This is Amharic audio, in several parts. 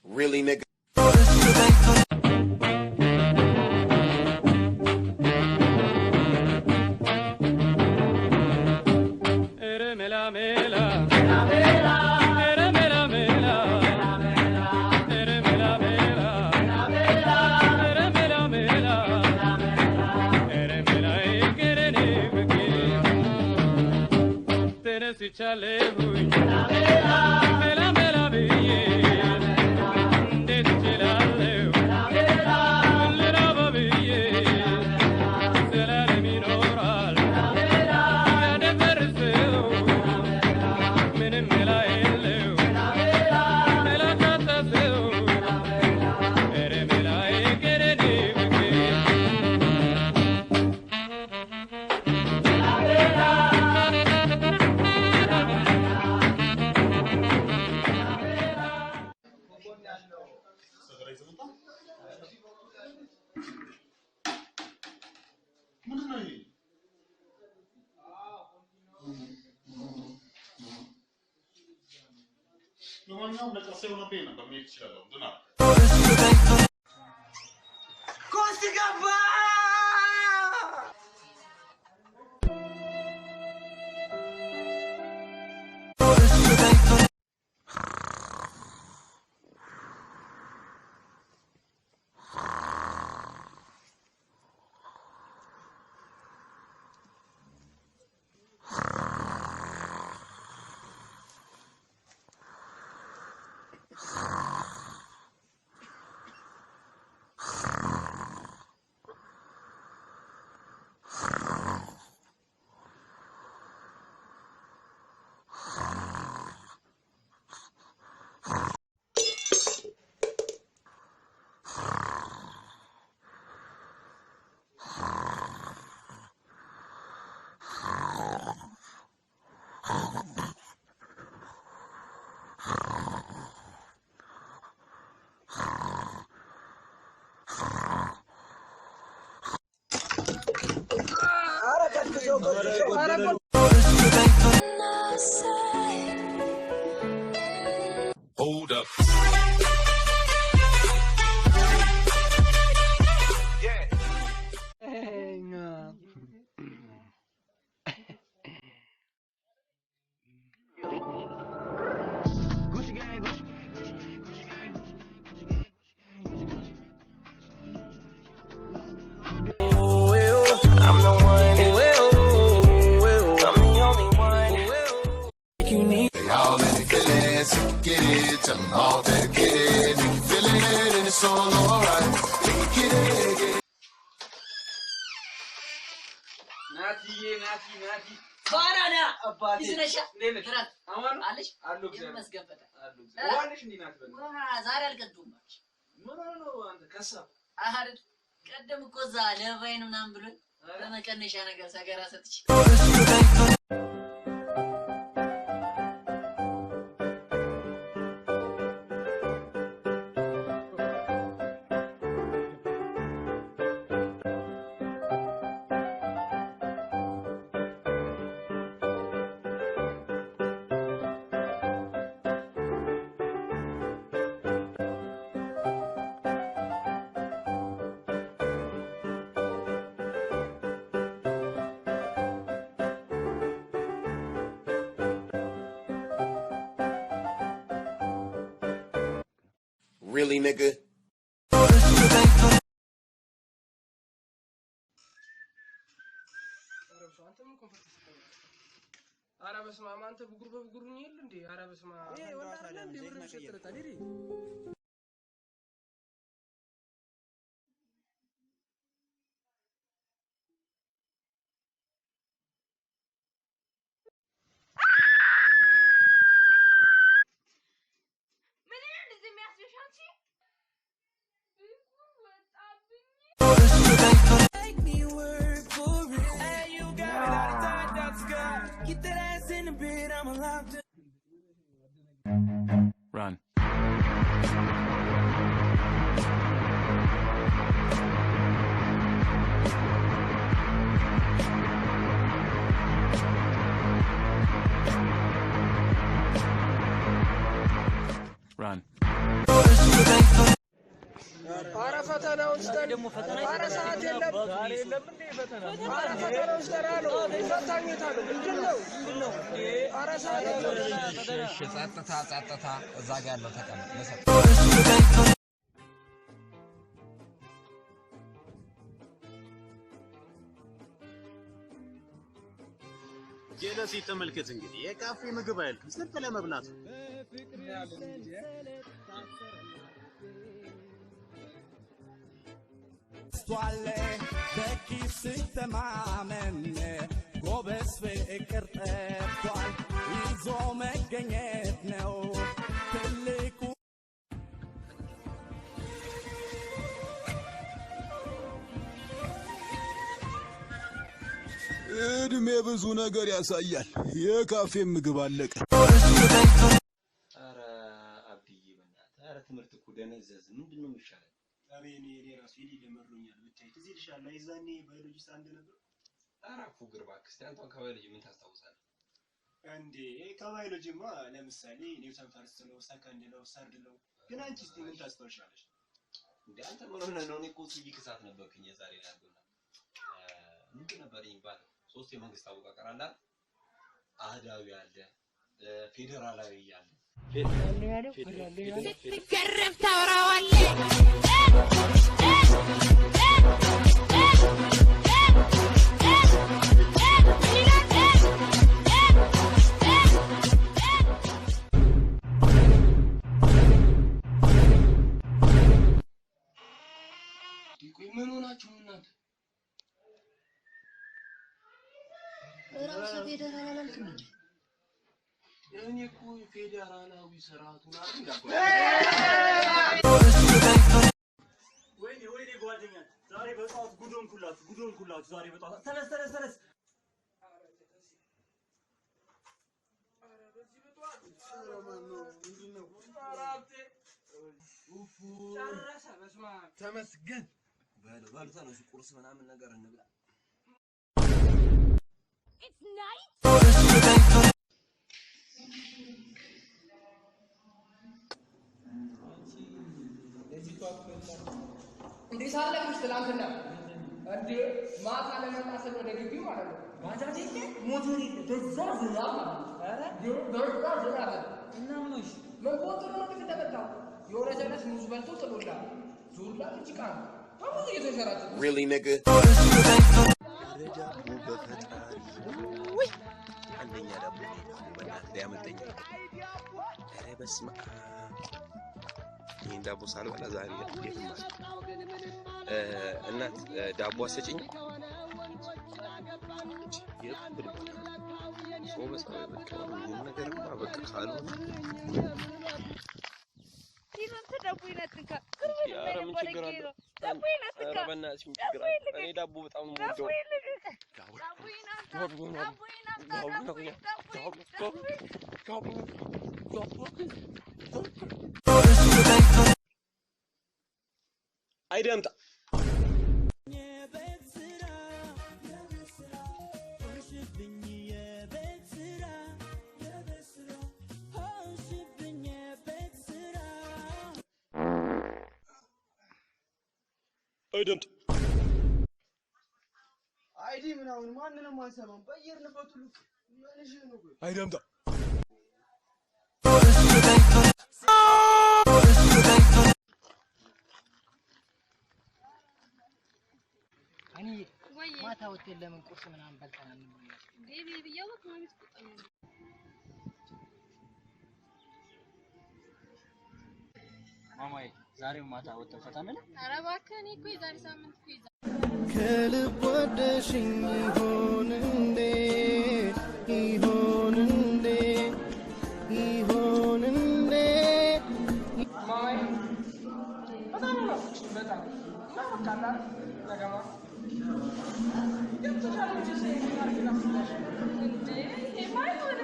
Really, nigga? ለማንኛውም ለቀሰ የሆነብኝ ነበር መሄድ እችላለሁ። ዱና ኮስት ገባ Hold up. Y'all in the feelings, get it, tell them all that get it. If you feeling it and it's all alright, get it. ናቲ ባራዳ አባቴ ይዝነሻ ለምትራት አማኑ አለሽ አሉ እግዚአብሔር መስገበታ አሉ እግዚአብሔር ዋልሽ እንዴ ናት በል ዛሬ አልቀዱም ባልሽ ምን ነው አንተ ከሳ አሃድ ቀደም እኮ ዛ ለቫይን ምናምን ብሎ ለመቀነሻ ነገር ሰገራ ሰጥች Really, nigga? ኧረ በስመ አብ አንተ ብጉር በብጉሩኝ የለ እንዴ ኧረ በስመ አብ ይሄ ወንድ አይደለም እንዴ ብር ሸጥረታል ይሪ Run. Run. ደግሞ ፈተና ሰዓት የለም ዛሬ የለም እንዴ ፈተና ፈተናው ይሰራሉ ፈታኝታሉ ምንድነው ኧረ ሰዓት እሺ ጸጥታ እዛ ጋር ያለው ተቀመጥ መሰረት ጀለሲ ተመልከት እንግዲህ የካፌ ምግብ አይልም ስንት ለመብላት ቷለ በኪስ ተማመን ጎበስ ፍቅር ጠፍቷል ይዞ መገኘት ነው ትልቁ እድሜ ብዙ ነገር ያሳያል የካፌ ምግብ አለቀ ኧረ አብዬ በእናትህ ኧረ ትምህርት እኮ ደነዘዝ ምንድነው የሚሻለው እኔ ራሱ ይለመሩኛል ብታይ እዚህ ልሻላ ይዛኔ ባዮሎጂ አንድ ነበር አራፉ ግርባ ክርስቲያንቷ ከባዮሎጂ ምን ታስታውሳለህ እንዴ ከባዮሎጂማ ለምሳሌ ኒውተን ፈርስት ነው ሰከንድ ነው ሰርድ ነው ግን አንቺ እስቲ ምን ታስታውሻለሽ እንዴ አንተ ምን ሆነህ ነው እኔ እኮ ሲቪክስ አትነበርክኝ የዛሬ ላድርገውና ምንድን ነበር ይባል ሶስት የመንግስት አወቃቀር አለ አህዳዊ አለ ፌደራላዊ ያለ ገረፍ ታወራዋለህ ዲቆይ ምን ሆናችሁ እናንተ ራስ ፌደራል አላልክም እንዴ እኔ እኮ ፌደራላዊ ስርዓቱን አላልኩም ወይኔ ጓደኛ ዛሬ በጧት ጉዶን ኩላችሁ ዛሬ በጧት ተነስ ተመስገን በሉ ተነሱ ቁርስ ምናምን ነገር እንብላ It's night. እንዴት አለሽ ትላንትና እንዴ ማታ ለመጣሰል ወደ ግቢ ማለት ነው ባጃጅ ሞተር በዛ ዝናብ አረ በዛ ዝናብ እና ምንሽ ምን ቆጥሮ ነው ከተበጣው የሆነ ጀነስ ሙዝ በልቶ ጥሎላ ዙርላ ጭቃ አሁን እየተሰራጨ Really nigga ረጃቡ በፈጣሪ ወይ አንደኛ ዳቦ በእናትህ ያመጣኝ ኧረ በስመ አብ ይሄን ዳቦ ሳልበላ ዛሬ የትም እናት ዳቦ አሰጪኝ የቁድ ሰው በሰው በቃ ምን ነገር በቃ ካልሆነ ዳቦ ይነጥንካ ኧረ ምን ችግር አለ ኧረ በእናትሽ ምን ችግር አለ እኔ ዳቦ በጣም ነው የምወደው አይደምጣ አይደምጥ አይዲ ምናምን ማንንም አንሰማም በየርንበት ሁሉ ማንሽ ነው አይደምጣ እኔ ማታ ሆቴል ለምን ቁርስ ምናምን በልተን እንብላ ቤቢ ብያወቅ ነው የምትቆጣኝ ማማዬ ዛሬው ማታ ወጥተን ፈታ እንበል ኧረ እባክህ እኔ እኮ የዛሬ ሳምንት እኮ ይዛ ከልብ ወደሽኝ ይሆን እንዴ ማማዬ በጣም ነው በጣም ካላ ነገማ የምትሻለው ጀሰ ይማርክና እንዴ የማይሆን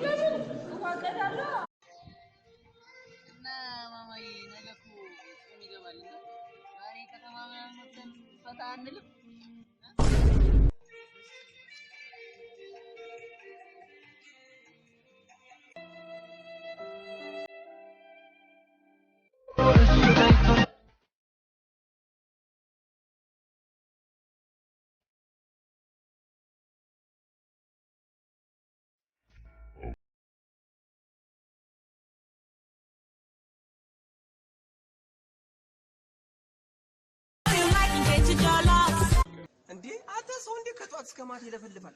ለምን ዋቀዳለ እና ማማዬ ነገ እኮ ጾም ይገባልና ዛሬ ከተማ ምናምን ፈታ አንልም እስከ ማታ ይለፈልፋል።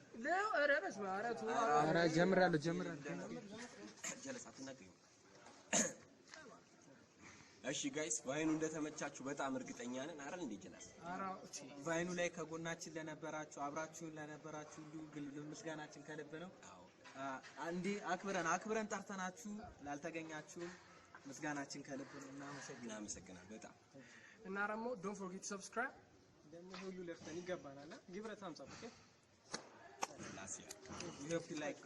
ኧረ በስመ አብ ኧረ ጀምራለሁ ጀለሳት እናገኝ። እሺ ጋይስ ቫይኑ እንደተመቻችሁ በጣም እርግጠኛ ነን አይደል እንዴ ጀለስ? ቫይኑ ላይ ከጎናችን ለነበራችሁ አብራችሁን ለነበራችሁ ሁሉ ምስጋናችን ከልብ ነው። አንዴ አክብረን ጠርተናችሁ ላልተገኛችሁ ምስጋናችን ከልብ ነው። እናመሰግናለን በጣም እና ደግሞ don't forget to subscribe ደግሞ ሁሉ ለፍተን ይገባናል። ግብረ ታምጻ ኦኬ ላሲያ you have to like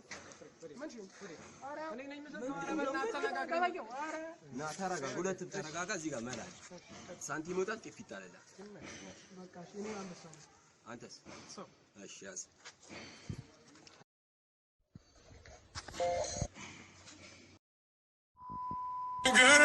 ና ተረጋጋ፣ ሁለቱም ተረጋጋ። እዚህ ጋር መላል ሳንቲም ወጣት ጥፊ ይጣላል። በቃ እኔ አንበሳው አንተስ? እሺ ያዝ